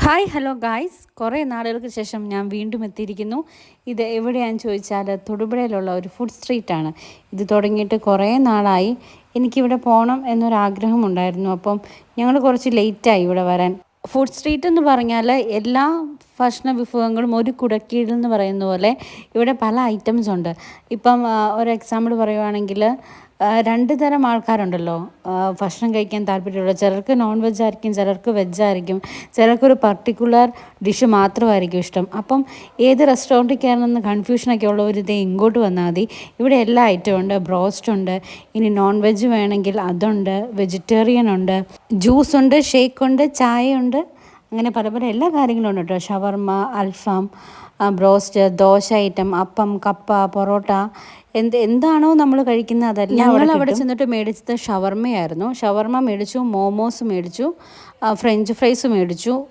Hi hello guys, കുറേ നാളുകൾക്ക് ശേഷം ഞാൻ വീണ്ടും എത്തിയിരിക്കുന്നു. ഇത് എവിടെയാണെന്ന് ചോദിച്ചാൽ തൊടുപുഴയിലുള്ള ഒരു ഫുഡ് സ്ട്രീറ്റാണ്. ഇത് തുടങ്ങിയിട്ട് കുറേ നാളായി. എനിക്കിവിടെ പോകണം എന്നൊരാഗ്രഹമുണ്ടായിരുന്നു. അപ്പം ഞങ്ങൾ കുറച്ച് ലേറ്റായി ഇവിടെ വരാൻ. ഫുഡ് സ്ട്രീറ്റ് എന്ന് പറഞ്ഞാൽ എല്ലാ ഭക്ഷണ വിഭവങ്ങളും ഒരു കുടക്കീഴിൽ എന്ന് പറയുന്ന പോലെ ഇവിടെ പല ഐറ്റംസ് ഉണ്ട്. ഇപ്പം ഒരു എക്സാമ്പിൾ പറയുവാണെങ്കിൽ രണ്ട് തരം ആൾക്കാരുണ്ടല്ലോ ഭക്ഷണം കഴിക്കാൻ താല്പര്യമുള്ള. ചിലർക്ക് നോൺ വെജ് ആയിരിക്കും, ചിലർക്ക് വെജ് ആയിരിക്കും, ചിലർക്കൊരു പർട്ടിക്കുലർ ഡിഷ് മാത്രമായിരിക്കും ഇഷ്ടം. അപ്പം ഏത് റെസ്റ്റോറൻറ്റിൽ കയറണമെന്ന് കൺഫ്യൂഷനൊക്കെ ഉള്ളവർ ഇതേ ഇങ്ങോട്ട് വന്നാൽ മതി. ഇവിടെ എല്ലാ ഐറ്റവും ഉണ്ട്. ബ്രോസ്റ്റ് ഉണ്ട്, ഇനി നോൺ വെജ് വേണമെങ്കിൽ അതുണ്ട്, വെജിറ്റേറിയൻ ഉണ്ട്, ജ്യൂസ് ഉണ്ട്, ഷേക്ക് ഉണ്ട്, ചായ ഉണ്ട്, അങ്ങനെ പല പല എല്ലാ കാര്യങ്ങളും ഉണ്ട് കേട്ടോ. ഷവർമ്മ, അൽഫാം, ബ്രോസ്റ്റ്, ദോശ ഐറ്റം, അപ്പം, കപ്പ, പൊറോട്ട, എന്താണോ നമ്മൾ കഴിക്കുന്നത് അതെല്ലാം ഞങ്ങൾ അവിടെ ചെന്നിട്ട് മേടിച്ചത് ഷവർമ്മയായിരുന്നു. ഷവർമ്മ മേടിച്ചു, മോമോസ് മേടിച്ചു, ഫ്രഞ്ച് ഫ്രൈസ് മേടിച്ചു,